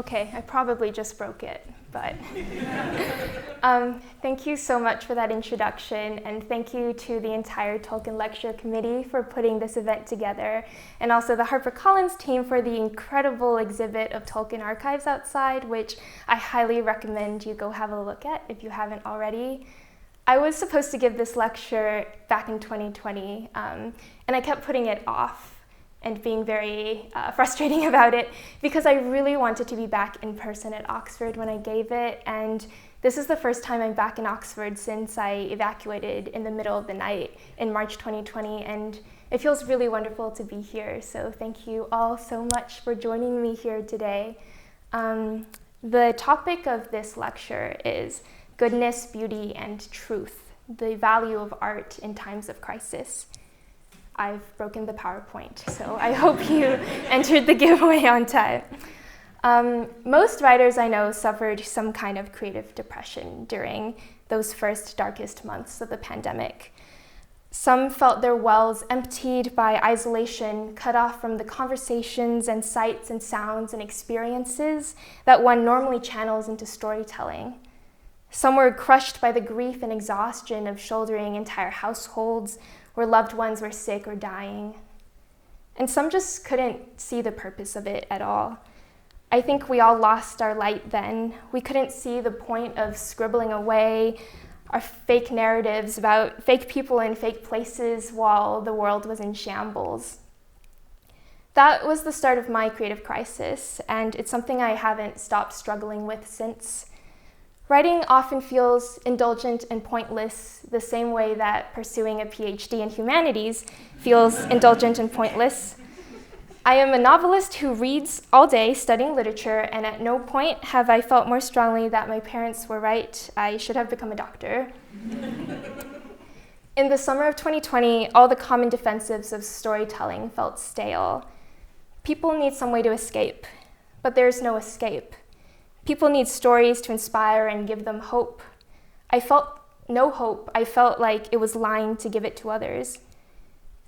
Okay, I probably just broke it, but thank you so much for that introduction, and thank you to the entire Tolkien Lecture Committee for putting this event together, and also the HarperCollins team for the incredible exhibit of Tolkien archives outside, which I highly recommend you go have a look at if you haven't already. I was supposed to give this lecture back in 2020, and I kept putting it off and being very frustrating about it because I really wanted to be back in person at Oxford when I gave it, and this is the first time I'm back in Oxford since I evacuated in the middle of the night in March 2020, and it feels really wonderful to be here, so thank you all so much for joining me here today. The topic of this lecture is Goodness, Beauty, and Truth, the value of art in times of crisis. I've broken the PowerPoint, so I hope you entered the giveaway on time. Most writers I know suffered some kind of creative depression during those first darkest months of the pandemic. Some felt their wells emptied by isolation, cut off from the conversations and sights and sounds and experiences that one normally channels into storytelling. Some were crushed by the grief and exhaustion of shouldering entire households where loved ones were sick or dying. And some just couldn't see the purpose of it at all. I think we all lost our light then. We couldn't see the point of scribbling away our fake narratives about fake people in fake places while the world was in shambles. That was the start of my creative crisis, and it's something I haven't stopped struggling with since. Writing often feels indulgent and pointless, the same way that pursuing a PhD in humanities feels indulgent and pointless. I am a novelist who reads all day studying literature, and at no point have I felt more strongly that my parents were right. I should have become a doctor. In the summer of 2020, all the common defensives of storytelling felt stale. People need some way to escape, but there's no escape. People need stories to inspire and give them hope. I felt no hope. I felt like it was lying to give it to others.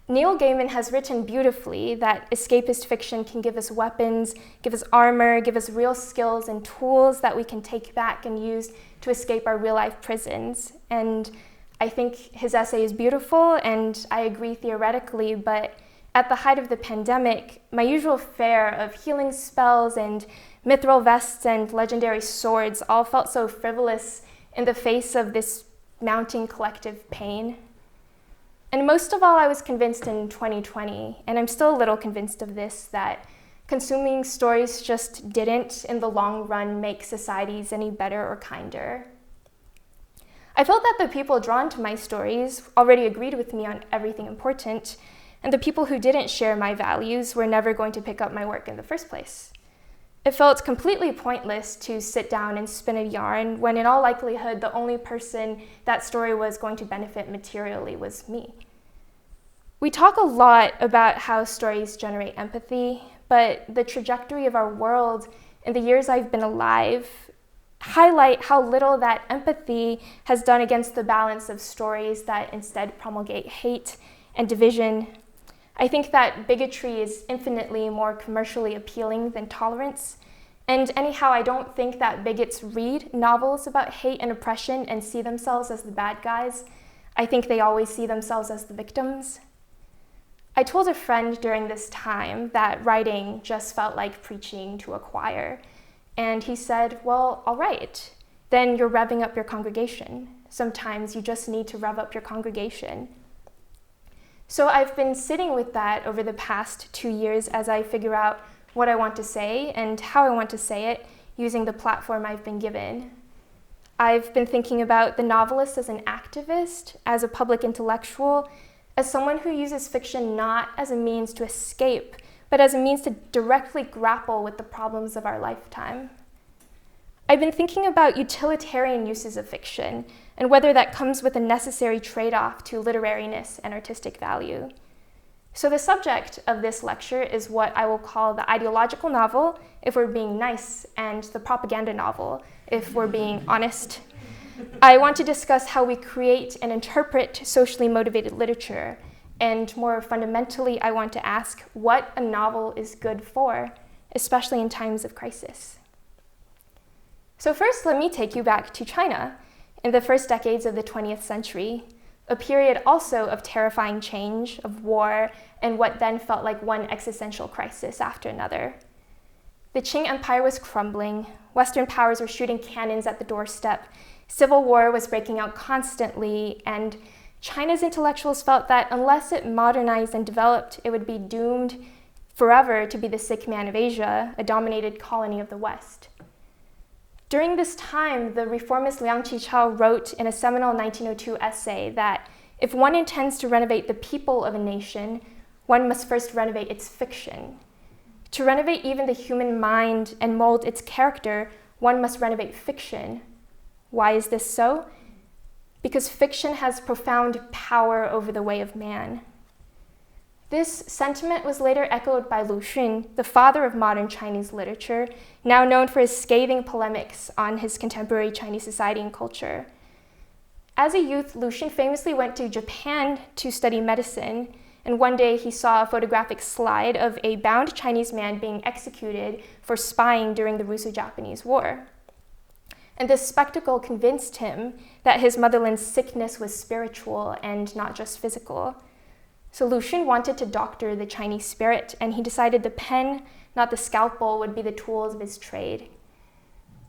Neil Gaiman has written beautifully that escapist fiction can give us weapons, give us armor, give us real skills and tools that we can take back and use to escape our real-life prisons. And I think his essay is beautiful, and I agree theoretically, but at the height of the pandemic, my usual fare of healing spells and mithril vests and legendary swords all felt so frivolous in the face of this mounting collective pain. And most of all, I was convinced in 2020, and I'm still a little convinced of this, that consuming stories just didn't, in the long run, make societies any better or kinder. I felt that the people drawn to my stories already agreed with me on everything important, and the people who didn't share my values were never going to pick up my work in the first place. It felt completely pointless to sit down and spin a yarn when in all likelihood the only person that story was going to benefit materially was me. We talk a lot about how stories generate empathy, but the trajectory of our world in the years I've been alive highlight how little that empathy has done against the balance of stories that instead promulgate hate and division. I think that bigotry is infinitely more commercially appealing than tolerance. And anyhow, I don't think that bigots read novels about hate and oppression and see themselves as the bad guys. I think they always see themselves as the victims. I told a friend during this time that writing just felt like preaching to a choir. And he said, well, all right, then you're revving up your congregation. Sometimes you just need to rev up your congregation. So I've been sitting with that over the past 2 years as I figure out what I want to say and how I want to say it using the platform I've been given. I've been thinking about the novelist as an activist, as a public intellectual, as someone who uses fiction not as a means to escape, but as a means to directly grapple with the problems of our lifetime. I've been thinking about utilitarian uses of fiction and whether that comes with a necessary trade-off to literariness and artistic value. So the subject of this lecture is what I will call the ideological novel, if we're being nice, and the propaganda novel, if we're being honest. I want to discuss how we create and interpret socially motivated literature, and more fundamentally, I want to ask what a novel is good for, especially in times of crisis. So first, let me take you back to China in the first decades of the 20th century, a period also of terrifying change, of war, and what then felt like one existential crisis after another. The Qing Empire was crumbling, Western powers were shooting cannons at the doorstep, civil war was breaking out constantly, and China's intellectuals felt that unless it modernized and developed, it would be doomed forever to be the sick man of Asia, a dominated colony of the West. During this time, the reformist Liang Qichao wrote in a seminal 1902 essay that if one intends to renovate the people of a nation, one must first renovate its fiction. To renovate even the human mind and mold its character, one must renovate fiction. Why is this so? Because fiction has profound power over the way of man. This sentiment was later echoed by Lu Xun, the father of modern Chinese literature, now known for his scathing polemics on his contemporary Chinese society and culture. As a youth, Lu Xun famously went to Japan to study medicine, and one day he saw a photographic slide of a bound Chinese man being executed for spying during the Russo-Japanese War. And this spectacle convinced him that his motherland's sickness was spiritual and not just physical. So Lu Xun wanted to doctor the Chinese spirit, and he decided the pen, not the scalpel, would be the tools of his trade.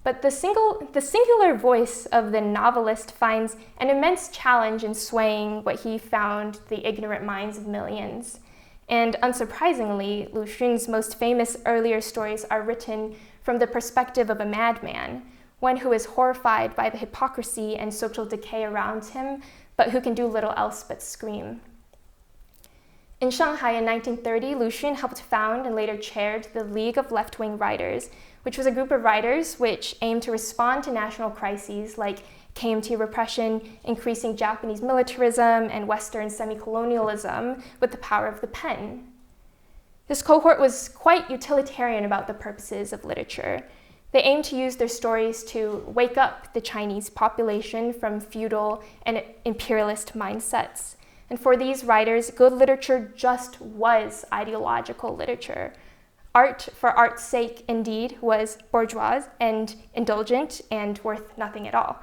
But the singular voice of the novelist finds an immense challenge in swaying what he found the ignorant minds of millions. And unsurprisingly, Lu Xun's most famous earlier stories are written from the perspective of a madman, one who is horrified by the hypocrisy and social decay around him, but who can do little else but scream. In Shanghai in 1930, Lu Xun helped found and later chaired the League of Left-Wing Writers, which was a group of writers which aimed to respond to national crises like KMT repression, increasing Japanese militarism, and Western semi-colonialism with the power of the pen. This cohort was quite utilitarian about the purposes of literature. They aimed to use their stories to wake up the Chinese population from feudal and imperialist mindsets. And for these writers, good literature just was ideological literature. Art, for art's sake, indeed, was bourgeois and indulgent and worth nothing at all.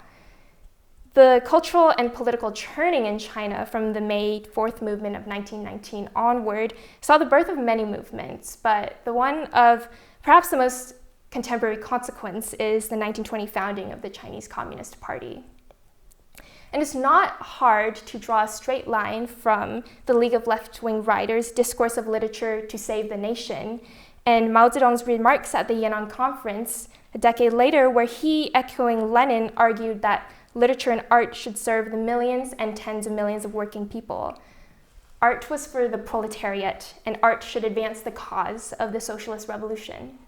The cultural and political churning in China from the May 4th movement of 1919 onward saw the birth of many movements, but the one of perhaps the most contemporary consequence is the 1920 founding of the Chinese Communist Party. And it's not hard to draw a straight line from the League of Left-Wing Writers' discourse of literature to save the nation and Mao Zedong's remarks at the Yan'an Conference a decade later, where he, echoing Lenin, argued that literature and art should serve the millions and tens of millions of working people. Art was for the proletariat, and art should advance the cause of the socialist revolution.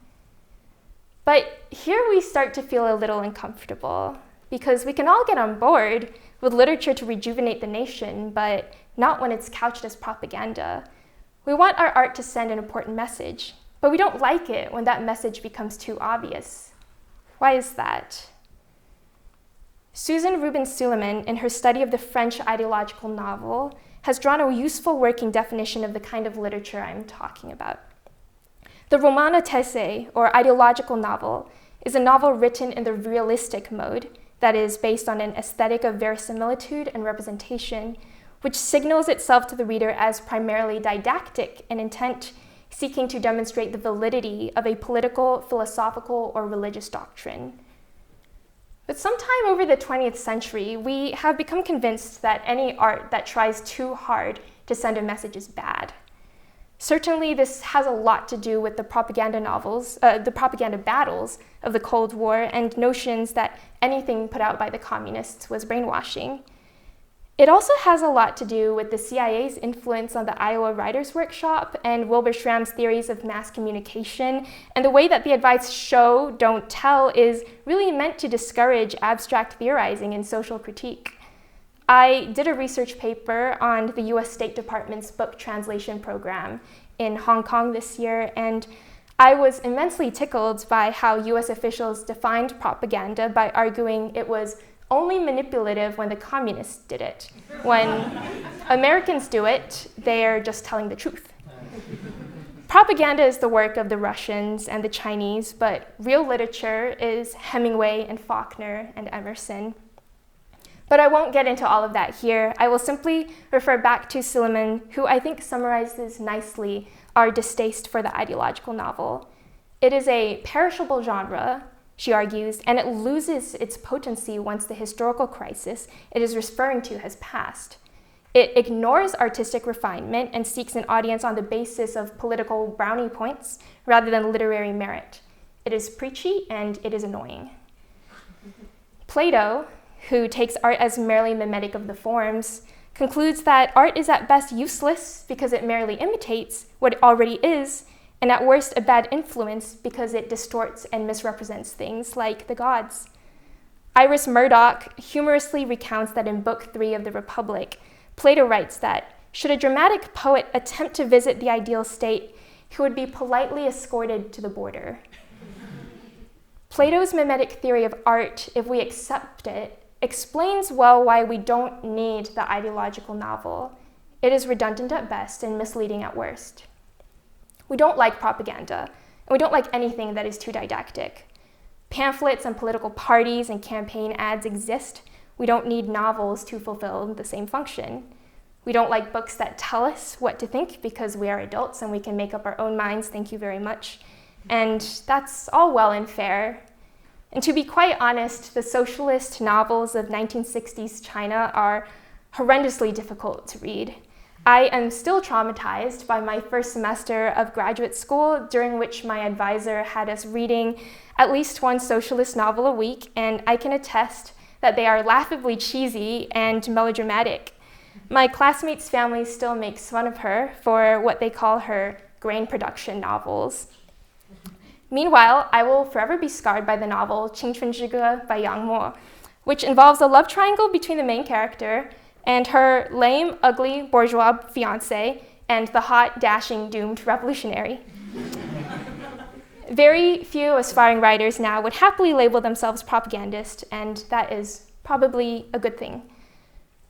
But here we start to feel a little uncomfortable, because we can all get on board with literature to rejuvenate the nation, but not when it's couched as propaganda. We want our art to send an important message, but we don't like it when that message becomes too obvious. Why is that? Susan Rubin-Suleiman, in her study of the French ideological novel, has drawn a useful working definition of the kind of literature I'm talking about. The roman à thèse, or ideological novel, is a novel written in the realistic mode, that is, based on an aesthetic of verisimilitude and representation, which signals itself to the reader as primarily didactic in intent, seeking to demonstrate the validity of a political, philosophical, or religious doctrine. But sometime over the 20th century, we have become convinced that any art that tries too hard to send a message is bad. Certainly, this has a lot to do with the propaganda battles of the Cold War and notions that anything put out by the communists was brainwashing. It also has a lot to do with the CIA's influence on the Iowa Writers' Workshop and Wilbur Schramm's theories of mass communication, and the way that the advice show, don't tell is really meant to discourage abstract theorizing and social critique. I did a research paper on the US State Department's book translation program in Hong Kong this year, and I was immensely tickled by how US officials defined propaganda by arguing it was only manipulative when the communists did it. When Americans do it, they're just telling the truth. Propaganda is the work of the Russians and the Chinese, but real literature is Hemingway and Faulkner and Emerson. But I won't get into all of that here. I will simply refer back to Silliman, who I think summarizes nicely our distaste for the ideological novel. It is a perishable genre, she argues, and it loses its potency once the historical crisis it is referring to has passed. It ignores artistic refinement and seeks an audience on the basis of political brownie points rather than literary merit. It is preachy and it is annoying. Plato, who takes art as merely mimetic of the forms, concludes that art is at best useless because it merely imitates what it already is, and at worst a bad influence because it distorts and misrepresents things like the gods. Iris Murdoch humorously recounts that in Book 3 of the Republic, Plato writes that, should a dramatic poet attempt to visit the ideal state, he would be politely escorted to the border. Plato's mimetic theory of art, if we accept it, explains well why we don't need the ideological novel. It is redundant at best and misleading at worst. We don't like propaganda, and we don't like anything that is too didactic. Pamphlets and political parties and campaign ads exist. We don't need novels to fulfill the same function. We don't like books that tell us what to think because we are adults and we can make up our own minds, thank you very much. And that's all well and fair. And to be quite honest, the socialist novels of 1960s China are horrendously difficult to read. I am still traumatized by my first semester of graduate school, during which my advisor had us reading at least one socialist novel a week, and I can attest that they are laughably cheesy and melodramatic. My classmates' family still makes fun of her for what they call her grain production novels. Meanwhile, I will forever be scarred by the novel 青春之歌 by Yang Mo, which involves a love triangle between the main character and her lame, ugly, bourgeois fiancé and the hot, dashing, doomed revolutionary. Very few aspiring writers now would happily label themselves propagandist, and that is probably a good thing.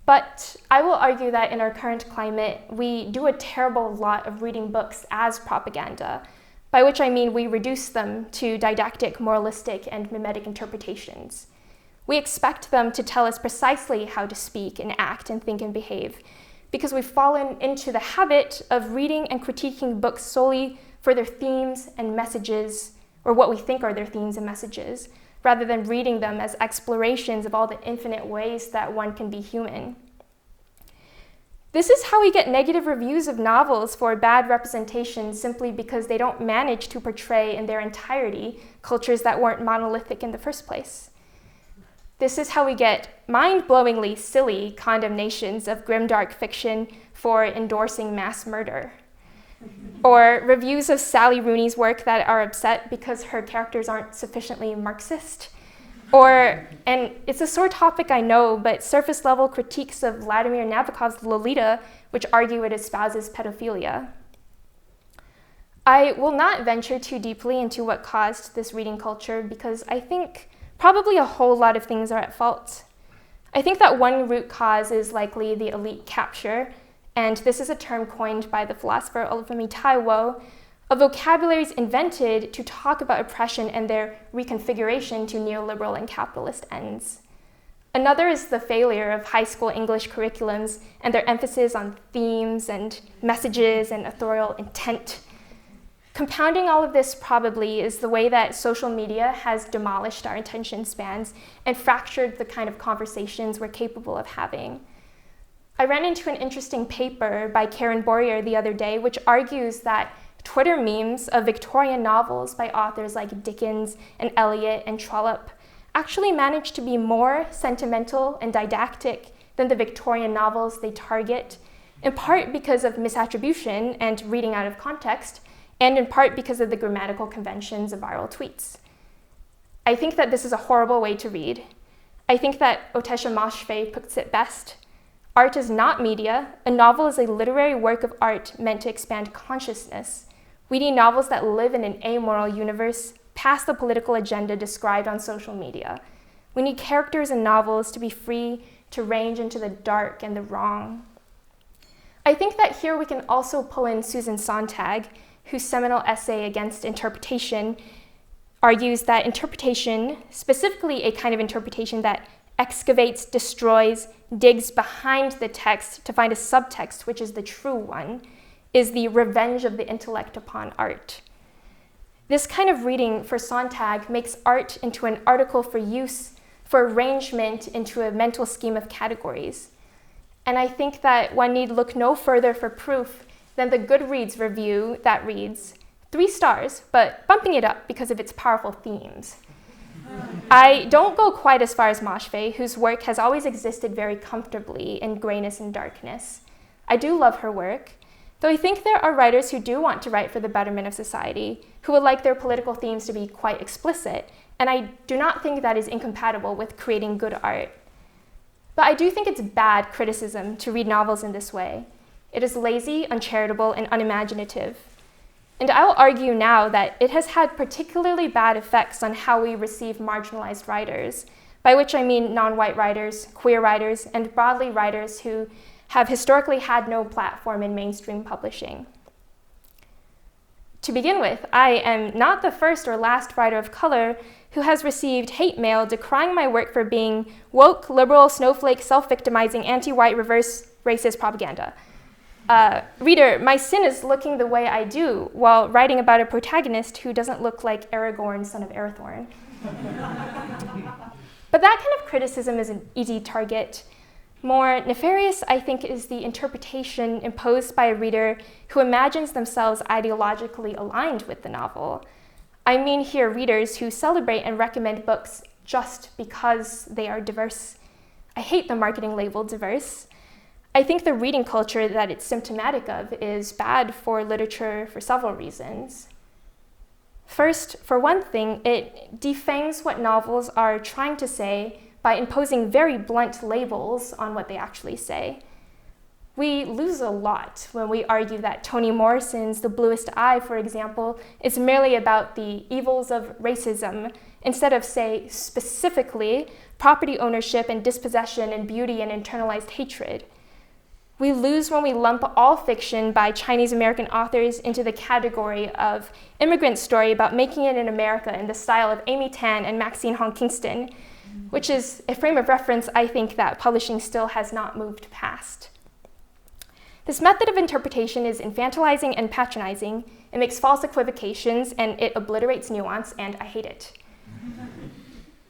But I will argue that in our current climate, we do a terrible lot of reading books as propaganda, by which I mean we reduce them to didactic, moralistic, and mimetic interpretations. We expect them to tell us precisely how to speak and act and think and behave, because we've fallen into the habit of reading and critiquing books solely for their themes and messages, or what we think are their themes and messages, rather than reading them as explorations of all the infinite ways that one can be human. This is how we get negative reviews of novels for bad representation simply because they don't manage to portray in their entirety cultures that weren't monolithic in the first place. This is how we get mind-blowingly silly condemnations of grimdark fiction for endorsing mass murder, or reviews of Sally Rooney's work that are upset because her characters aren't sufficiently Marxist, or, and it's a sore topic I know, but surface-level critiques of Vladimir Nabokov's Lolita, which argue it espouses pedophilia. I will not venture too deeply into what caused this reading culture because I think probably a whole lot of things are at fault. I think that one root cause is likely the elite capture, and this is a term coined by the philosopher Olufemi Taiwo, of vocabularies invented to talk about oppression and their reconfiguration to neoliberal and capitalist ends. Another is the failure of high school English curriculums and their emphasis on themes and messages and authorial intent. Compounding all of this probably is the way that social media has demolished our attention spans and fractured the kind of conversations we're capable of having. I ran into an interesting paper by Karen Boyer the other day, which argues that Twitter memes of Victorian novels by authors like Dickens and Eliot and Trollope actually managed to be more sentimental and didactic than the Victorian novels they target, in part because of misattribution and reading out of context, and in part because of the grammatical conventions of viral tweets. I think that this is a horrible way to read. I think that Otesha Moshfegh puts it best. Art is not media. A novel is a literary work of art meant to expand consciousness. We need novels that live in an amoral universe past the political agenda described on social media. We need characters in novels to be free to range into the dark and the wrong. I think that here we can also pull in Susan Sontag, whose seminal essay Against Interpretation argues that interpretation, specifically a kind of interpretation that excavates, destroys, digs behind the text to find a subtext, which is the true one, is the revenge of the intellect upon art. This kind of reading for Sontag makes art into an article for use, for arrangement into a mental scheme of categories. And I think that one need look no further for proof than the Goodreads review that reads, 3 stars, but bumping it up because of its powerful themes. I don't go quite as far as Moshfegh, whose work has always existed very comfortably in grayness and darkness. I do love her work, though I think there are writers who do want to write for the betterment of society, who would like their political themes to be quite explicit, and I do not think that is incompatible with creating good art. But I do think it's bad criticism to read novels in this way. It is lazy, uncharitable, and unimaginative. And I'll argue now that it has had particularly bad effects on how we receive marginalized writers, by which I mean non-white writers, queer writers, and broadly writers who have historically had no platform in mainstream publishing. To begin with, I am not the first or last writer of color who has received hate mail decrying my work for being woke, liberal, snowflake, self-victimizing, anti-white, reverse racist propaganda. Reader, my sin is looking the way I do while writing about a protagonist who doesn't look like Aragorn, son of Arathorn. But that kind of criticism is an easy target. More nefarious, I think, is the interpretation imposed by a reader who imagines themselves ideologically aligned with the novel. I mean here readers who celebrate and recommend books just because they are diverse. I hate the marketing label diverse. I think the reading culture that it's symptomatic of is bad for literature for several reasons. First, for one thing, it defangs what novels are trying to say by imposing very blunt labels on what they actually say. We lose a lot when we argue that Toni Morrison's The Bluest Eye, for example, is merely about the evils of racism, instead of, say, specifically, property ownership and dispossession and beauty and internalized hatred. We lose when we lump all fiction by Chinese American authors into the category of immigrant story about making it in America in the style of Amy Tan and Maxine Hong Kingston, which is a frame of reference I think that publishing still has not moved past. This method of interpretation is infantilizing and patronizing. It makes false equivocations and it obliterates nuance, and I hate it.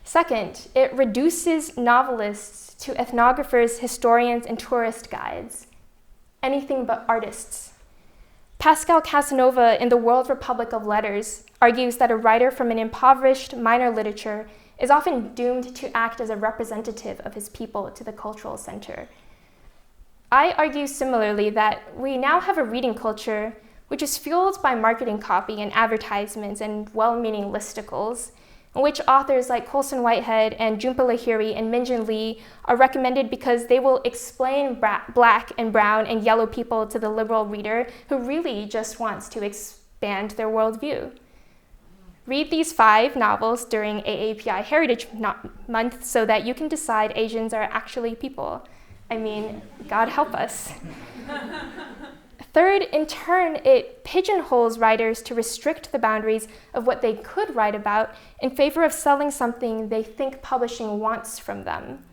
Second, it reduces novelists to ethnographers, historians, and tourist guides. Anything but artists. Pascal Casanova in The World Republic of Letters argues that a writer from an impoverished minor literature is often doomed to act as a representative of his people to the cultural center. I argue similarly that we now have a reading culture which is fueled by marketing copy and advertisements and well-meaning listicles, in which authors like Colson Whitehead and Jhumpa Lahiri and Minjin Lee are recommended because they will explain black and brown and yellow people to the liberal reader who really just wants to expand their worldview. Read these 5 novels during AAPI Heritage Month so that you can decide Asians are actually people. I mean, God help us. Third, in turn, it pigeonholes writers to restrict the boundaries of what they could write about in favor of selling something they think publishing wants from them.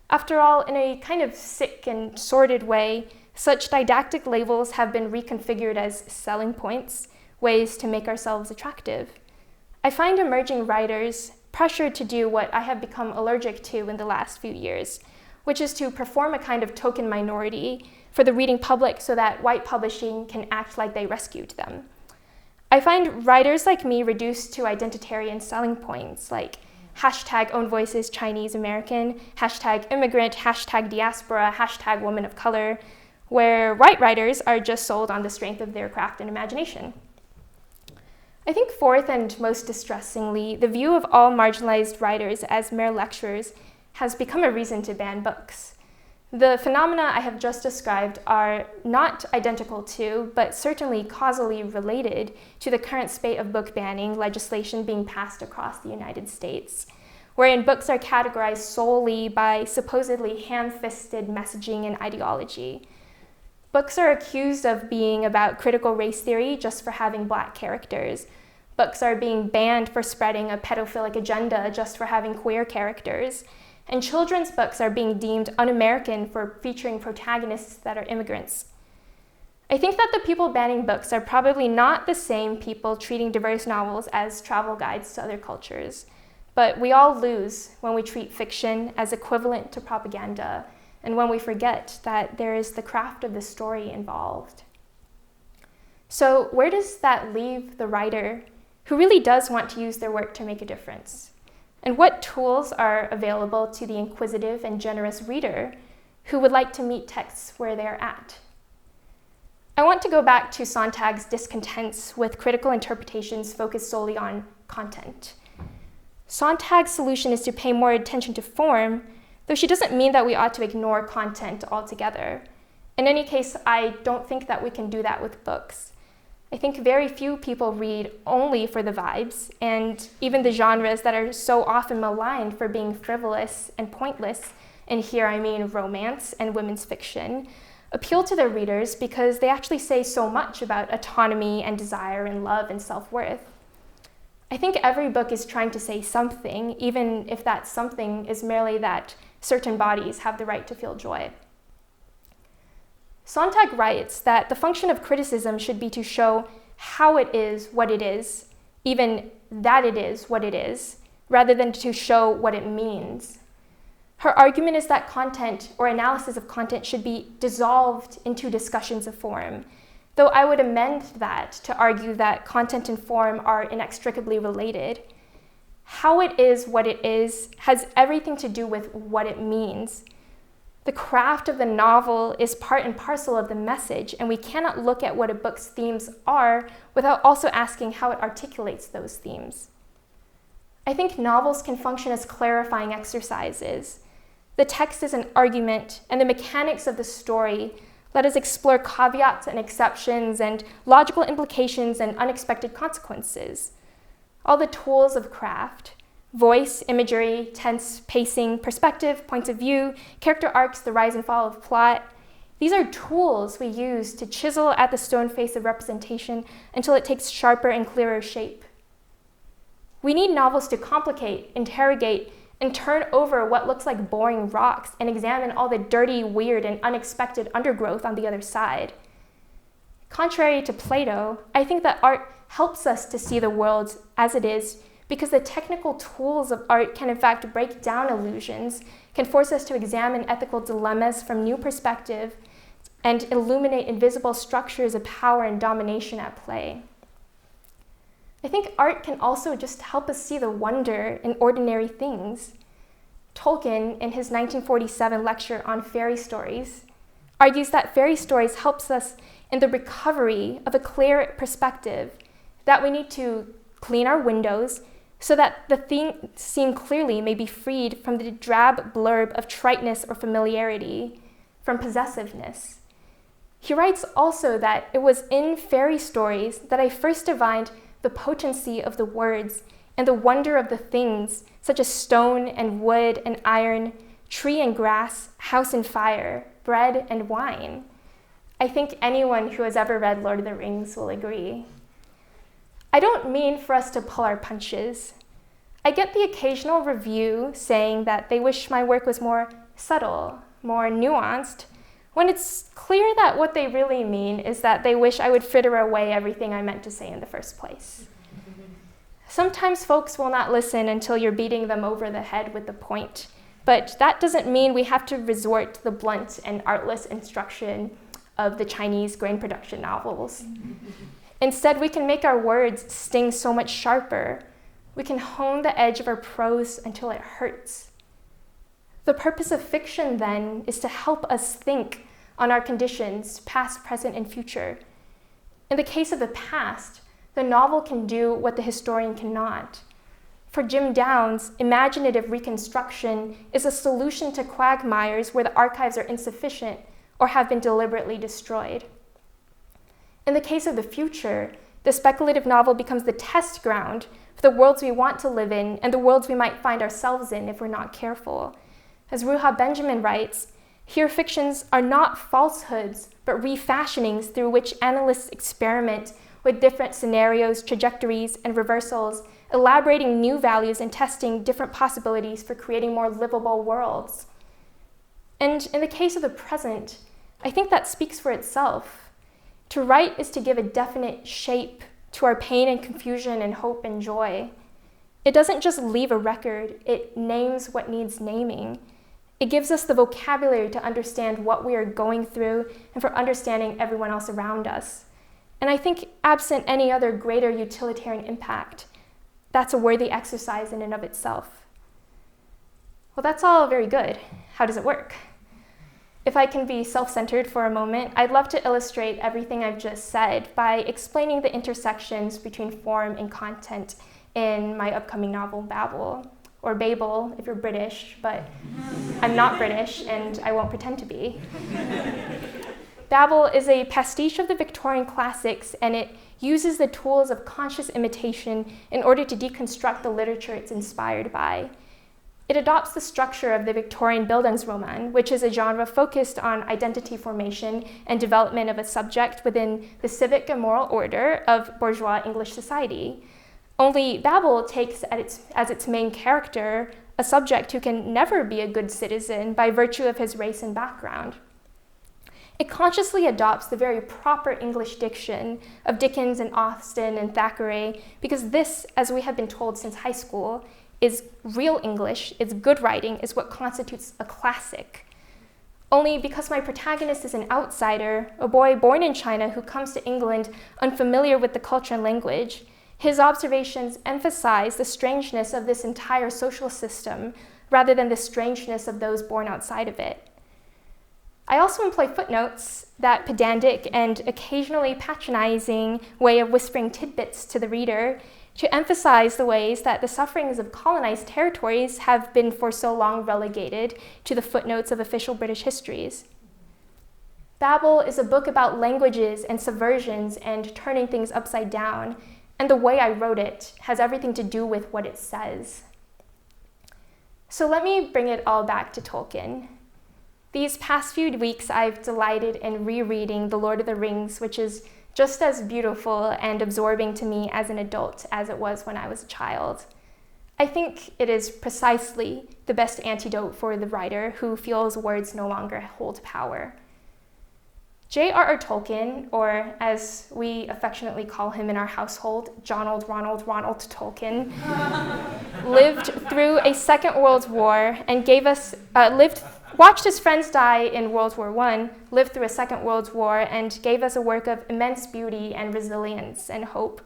After all, in a kind of sick and sordid way, such didactic labels have been reconfigured as selling points, ways to make ourselves attractive. I find emerging writers pressured to do what I have become allergic to in the last few years, which is to perform a kind of token minority for the reading public so that white publishing can act like they rescued them. I find writers like me reduced to identitarian selling points like hashtag own voices Chinese American, hashtag immigrant, hashtag diaspora, hashtag woman of color, where white writers are just sold on the strength of their craft and imagination. I think fourth and most distressingly, the view of all marginalized writers as mere lecturers has become a reason to ban books. The phenomena I have just described are not identical to, but certainly causally related to the current spate of book banning legislation being passed across the United States, wherein books are categorized solely by supposedly ham-fisted messaging and ideology. Books are accused of being about critical race theory just for having Black characters. Books are being banned for spreading a pedophilic agenda just for having queer characters. And children's books are being deemed un-American for featuring protagonists that are immigrants. I think that the people banning books are probably not the same people treating diverse novels as travel guides to other cultures. But we all lose when we treat fiction as equivalent to propaganda, and when we forget that there is the craft of the story involved. So where does that leave the writer who really does want to use their work to make a difference? And what tools are available to the inquisitive and generous reader who would like to meet texts where they're at? I want to go back to Sontag's discontents with critical interpretations focused solely on content. Sontag's solution is to pay more attention to form, though she doesn't mean that we ought to ignore content altogether. In any case, I don't think that we can do that with books. I think very few people read only for the vibes, and even the genres that are so often maligned for being frivolous and pointless, and here I mean romance and women's fiction, appeal to their readers because they actually say so much about autonomy and desire and love and self-worth. I think every book is trying to say something, even if that something is merely that certain bodies have the right to feel joy. Sontag writes that the function of criticism should be to show how it is what it is, even that it is what it is, rather than to show what it means. Her argument is that content or analysis of content should be dissolved into discussions of form, though I would amend that to argue that content and form are inextricably related. How it is what it is has everything to do with what it means. The craft of the novel is part and parcel of the message, and we cannot look at what a book's themes are without also asking how it articulates those themes. I think novels can function as clarifying exercises. The text is an argument, and the mechanics of the story let us explore caveats and exceptions and logical implications and unexpected consequences. All the tools of craft, voice, imagery, tense, pacing, perspective, points of view, character arcs, the rise and fall of plot, these are tools we use to chisel at the stone face of representation until it takes sharper and clearer shape. We need novels to complicate, interrogate, and turn over what looks like boring rocks and examine all the dirty, weird, and unexpected undergrowth on the other side. Contrary to Plato, I think that art helps us to see the world as it is because the technical tools of art can in fact break down illusions, can force us to examine ethical dilemmas from new perspective, and illuminate invisible structures of power and domination at play. I think art can also just help us see the wonder in ordinary things. Tolkien, in his 1947 lecture on fairy stories, argues that fairy stories helps us in the recovery of a clear perspective, that we need to clean our windows so that the thing seen clearly may be freed from the drab blurb of triteness or familiarity, from possessiveness. He writes also that it was in fairy stories that I first divined the potency of the words and the wonder of the things, such as stone and wood and iron, tree and grass, house and fire, bread and wine. I think anyone who has ever read Lord of the Rings will agree. I don't mean for us to pull our punches. I get the occasional review saying that they wish my work was more subtle, more nuanced, when it's clear that what they really mean is that they wish I would fritter away everything I meant to say in the first place. Sometimes folks will not listen until you're beating them over the head with the point, but that doesn't mean we have to resort to the blunt and artless instruction of the Chinese grain production novels. Instead, we can make our words sting so much sharper. We can hone the edge of our prose until it hurts. The purpose of fiction, then, is to help us think on our conditions, past, present, and future. In the case of the past, the novel can do what the historian cannot. For Jim Downs, imaginative reconstruction is a solution to quagmires where the archives are insufficient or have been deliberately destroyed. In the case of the future, the speculative novel becomes the test ground for the worlds we want to live in and the worlds we might find ourselves in if we're not careful. As Ruha Benjamin writes, here fictions are not falsehoods, but refashionings through which analysts experiment with different scenarios, trajectories, and reversals, elaborating new values and testing different possibilities for creating more livable worlds. And in the case of the present, I think that speaks for itself. To write is to give a definite shape to our pain and confusion and hope and joy. It doesn't just leave a record, it names what needs naming. It gives us the vocabulary to understand what we are going through and for understanding everyone else around us. And I think absent any other greater utilitarian impact, that's a worthy exercise in and of itself. Well, that's all very good. How does it work? If I can be self-centered for a moment, I'd love to illustrate everything I've just said by explaining the intersections between form and content in my upcoming novel, Babel, or Babel if you're British, but I'm not British and I won't pretend to be. Babel is a pastiche of the Victorian classics, and it uses the tools of conscious imitation in order to deconstruct the literature it's inspired by. It adopts the structure of the Victorian Bildungsroman, which is a genre focused on identity formation and development of a subject within the civic and moral order of bourgeois English society. Only Babel takes as its main character a subject who can never be a good citizen by virtue of his race and background. It consciously adopts the very proper English diction of Dickens and Austen and Thackeray, because this, as we have been told since high school, is real English, is good writing, is what constitutes a classic. Only because my protagonist is an outsider, a boy born in China who comes to England unfamiliar with the culture and language, his observations emphasize the strangeness of this entire social system rather than the strangeness of those born outside of it. I also employ footnotes, that pedantic and occasionally patronizing way of whispering tidbits to the reader, to emphasize the ways that the sufferings of colonized territories have been for so long relegated to the footnotes of official British histories. Babel is a book about languages and subversions and turning things upside down, and the way I wrote it has everything to do with what it says. So let me bring it all back to Tolkien. These past few weeks, I've delighted in rereading The Lord of the Rings, which is just as beautiful and absorbing to me as an adult as it was when I was a child. I think it is precisely the best antidote for the writer who feels words no longer hold power. J.R.R. Tolkien, or as we affectionately call him in our household, Ronald Tolkien, lived through a Second World War and watched his friends die in World War I, lived through a Second World War, and gave us a work of immense beauty and resilience and hope.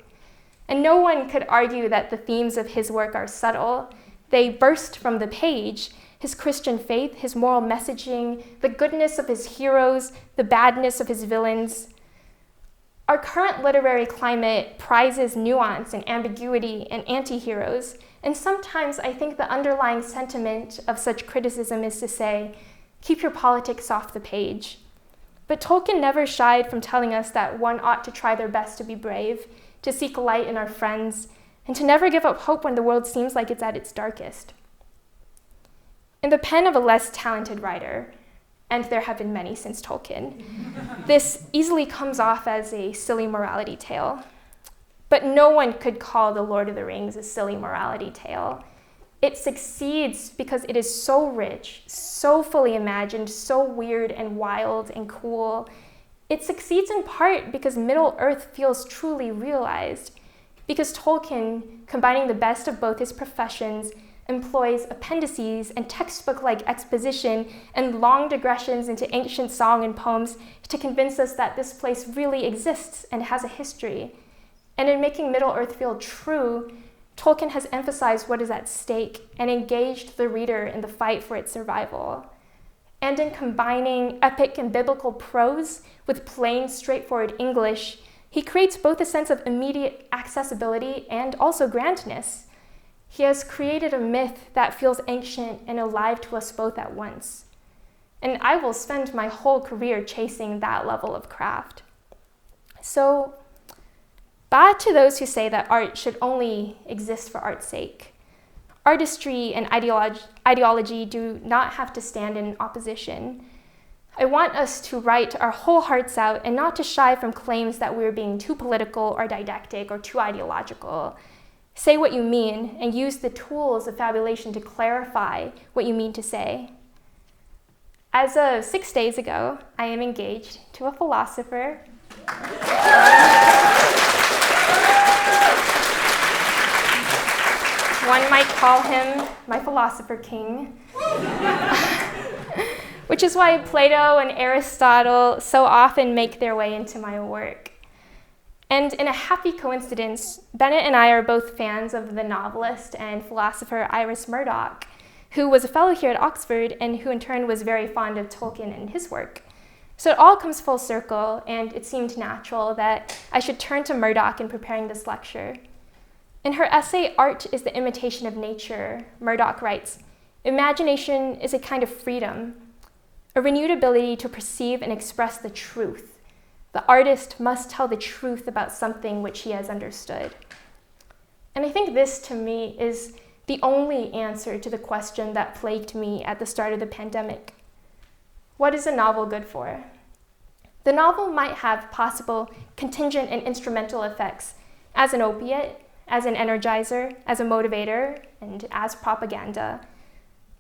And no one could argue that the themes of his work are subtle. They burst from the page. His Christian faith, his moral messaging, the goodness of his heroes, the badness of his villains. Our current literary climate prizes nuance and ambiguity and anti-heroes, and sometimes I think the underlying sentiment of such criticism is to say, keep your politics off the page. But Tolkien never shied from telling us that one ought to try their best to be brave, to seek light in our friends, and to never give up hope when the world seems like it's at its darkest. In the pen of a less talented writer, and there have been many since Tolkien, this easily comes off as a silly morality tale. But no one could call The Lord of the Rings a silly morality tale. It succeeds because it is so rich, so fully imagined, so weird and wild and cool. It succeeds in part because Middle-earth feels truly realized, because Tolkien, combining the best of both his professions, employs appendices and textbook-like exposition and long digressions into ancient song and poems to convince us that this place really exists and has a history. And in making Middle-earth feel true, Tolkien has emphasized what is at stake and engaged the reader in the fight for its survival. And in combining epic and biblical prose with plain, straightforward English, he creates both a sense of immediate accessibility and also grandness. He has created a myth that feels ancient and alive to us both at once. And I will spend my whole career chasing that level of craft. So, bad to those who say that art should only exist for art's sake. Artistry and ideology do not have to stand in opposition. I want us to write our whole hearts out and not to shy from claims that we're being too political or didactic or too ideological. Say what you mean and use the tools of fabulation to clarify what you mean to say. As of 6 days ago, I am engaged to a philosopher. One might call him my philosopher king. Which is why Plato and Aristotle so often make their way into my work. And in a happy coincidence, Bennett and I are both fans of the novelist and philosopher Iris Murdoch, who was a fellow here at Oxford and who in turn was very fond of Tolkien and his work. So it all comes full circle, and it seemed natural that I should turn to Murdoch in preparing this lecture. In her essay, Art is the Imitation of Nature, Murdoch writes, "Imagination is a kind of freedom, a renewed ability to perceive and express the truth. The artist must tell the truth about something which he has understood." And I think this, to me, is the only answer to the question that plagued me at the start of the pandemic. What is a novel good for? The novel might have possible contingent and instrumental effects as an opiate, as an energizer, as a motivator, and as propaganda.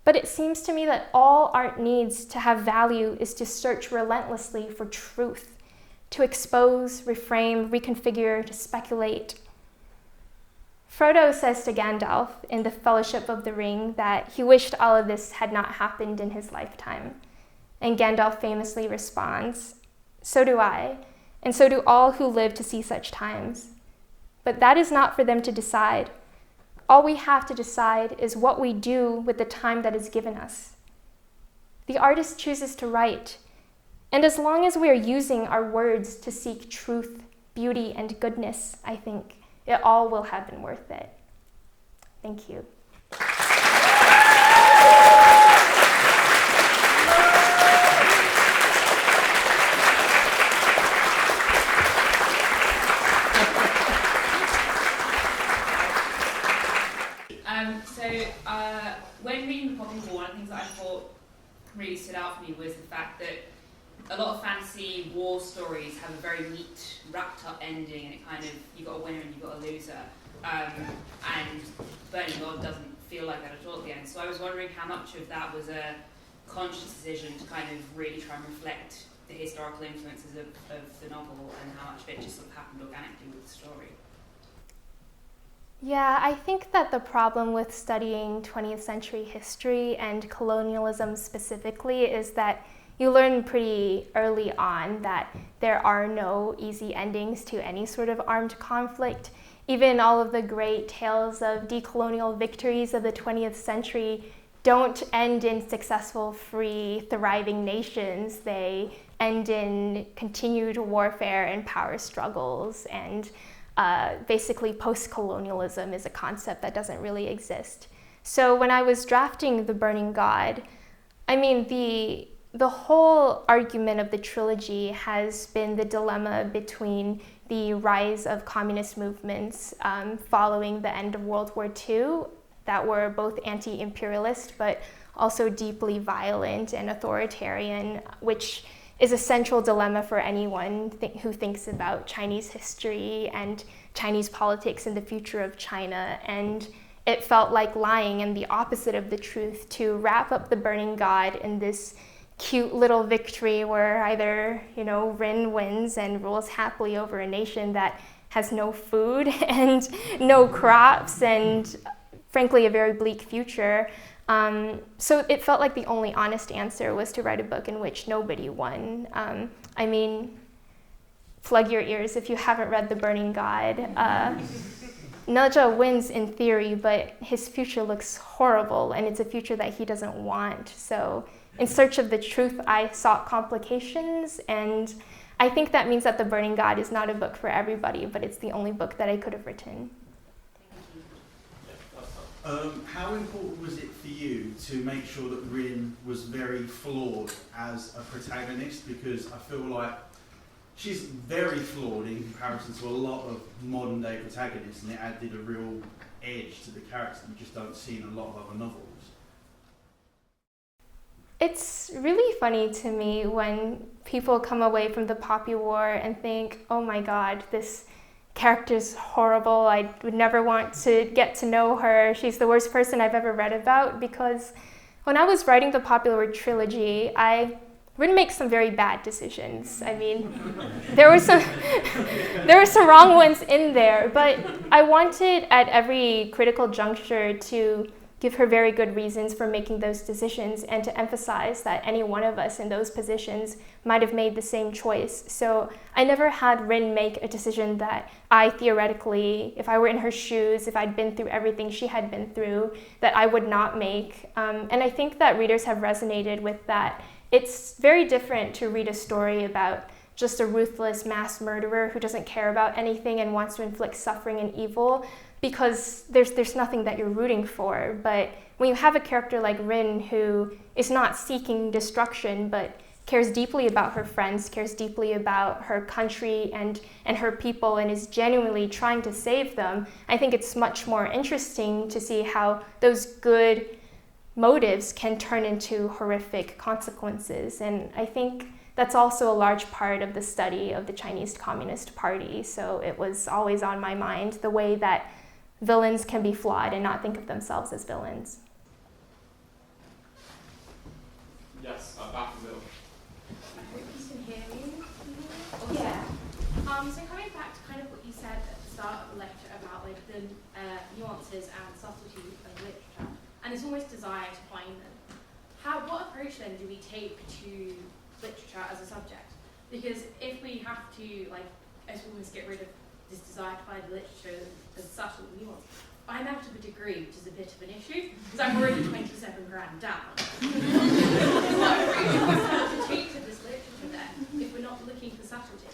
But it seems to me that all art needs to have value is to search relentlessly for truth, to expose, reframe, reconfigure, to speculate. Frodo says to Gandalf in The Fellowship of the Ring that he wished all of this had not happened in his lifetime. And Gandalf famously responds, "So do I, and so do all who live to see such times. But that is not for them to decide. All we have to decide is what we do with the time that is given us." The artist chooses to write, and as long as we are using our words to seek truth, beauty, and goodness, I think it all will have been worth it. Thank you. When reading The Popping Ball, one of the things that I thought really stood out for me was the fact that a lot of fantasy war stories have a very neat, wrapped up ending, and it kind of, you got a winner and you got a loser. And Burning God doesn't feel like that at all at the end. So I was wondering how much of that was a conscious decision to kind of really try and reflect the historical influences of the novel, and how much of it just sort of happened organically with the story. Yeah, I think that the problem with studying 20th century history and colonialism specifically is that you learn pretty early on that there are no easy endings to any sort of armed conflict. Even all of the great tales of decolonial victories of the 20th century don't end in successful, free, thriving nations. They end in continued warfare and power struggles, and basically post-colonialism is a concept that doesn't really exist. So when I was drafting The Burning God, I mean, the whole argument of the trilogy has been the dilemma between the rise of communist movements following the end of World War II that were both anti-imperialist but also deeply violent and authoritarian, which is a central dilemma for anyone who thinks about Chinese history and Chinese politics and the future of China. And it felt like lying and the opposite of the truth to wrap up The Burning God in this cute little victory where either, Rin wins and rules happily over a nation that has no food and no crops and, frankly, a very bleak future. So it felt like the only honest answer was to write a book in which nobody won. I mean, plug your ears if you haven't read The Burning God. Neja wins in theory, but his future looks horrible, and it's a future that he doesn't want. So in search of the truth, I sought complications, and I think that means that The Burning God is not a book for everybody, but it's the only book that I could have written. How important was it for you to make sure that Rin was very flawed as a protagonist? Because I feel like she's very flawed in comparison to a lot of modern day protagonists, and it added a real edge to the character that you just don't see in a lot of other novels. It's really funny to me when people come away from the Poppy War and think, oh my God, this character's horrible. I would never want to get to know her. She's the worst person I've ever read about. Because when I was writing the Popular Word trilogy, I would make some very bad decisions. I mean, there were some wrong ones in there, but I wanted at every critical juncture to give her very good reasons for making those decisions and to emphasize that any one of us in those positions might have made the same choice. So I never had Rin make a decision that I theoretically, if I were in her shoes, if I'd been through everything she had been through, that I would not make. And I think that readers have resonated with that. It's very different to read a story about just a ruthless mass murderer who doesn't care about anything and wants to inflict suffering and evil, because there's nothing that you're rooting for. But when you have a character like Rin who is not seeking destruction but cares deeply about her friends, cares deeply about her country and her people, and is genuinely trying to save them, I think it's much more interesting to see how those good motives can turn into horrific consequences. And I think that's also a large part of the study of the Chinese Communist Party. So it was always on my mind, the way that villains can be flawed and not think of themselves as villains. Yes, back in the middle. You can hear me? Yeah. So coming back to kind of what you said at the start of the lecture about like the nuances and subtlety of literature, and this almost desire to find them. What approach then do we take to literature as a subject? Because if we have to almost get rid of this desire to find literature as subtle nuance, I'm out of a degree, which is a bit of an issue, because I'm already 27 grand down. What approach do we take to this literature then, if we're not looking for subtlety?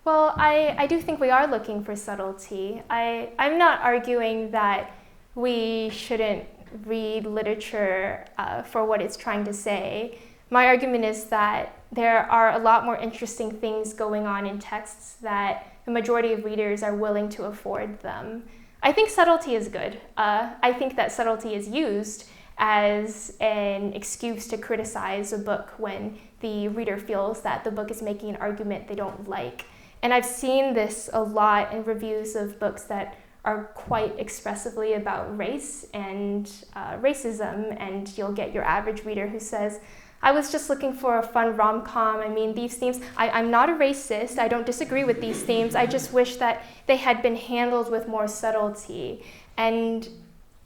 Well, I do think we are looking for subtlety. I'm not arguing that we shouldn't read literature for what it's trying to say. My argument is that there are a lot more interesting things going on in texts that the majority of readers are willing to afford them. I think subtlety is good. I think that subtlety is used as an excuse to criticize a book when the reader feels that the book is making an argument they don't like. And I've seen this a lot in reviews of books that are quite expressively about race and racism, and you'll get your average reader who says, I was just looking for a fun rom-com. I mean, these themes, I'm not a racist, I don't disagree with these themes, I just wish that they had been handled with more subtlety. And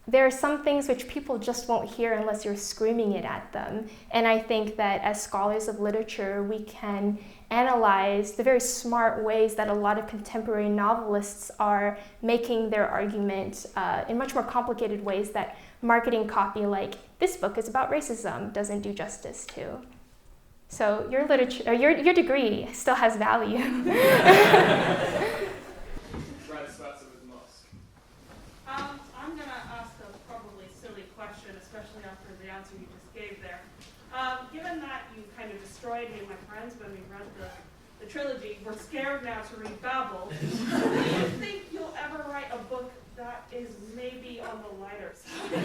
there are some things which people just won't hear unless you're screaming it at them. And I think that as scholars of literature, we can analyze the very smart ways that a lot of contemporary novelists are making their argument in much more complicated ways that marketing copy like, this book is about racism, doesn't do justice to. So your literature, or your degree still has value. I'm going to ask a probably silly question, especially after the answer you just gave there. Given that you kind of destroyed me and my friends when we read the trilogy, we're scared now to read Babel. Do you think you'll ever write a book that is maybe on the lighter side?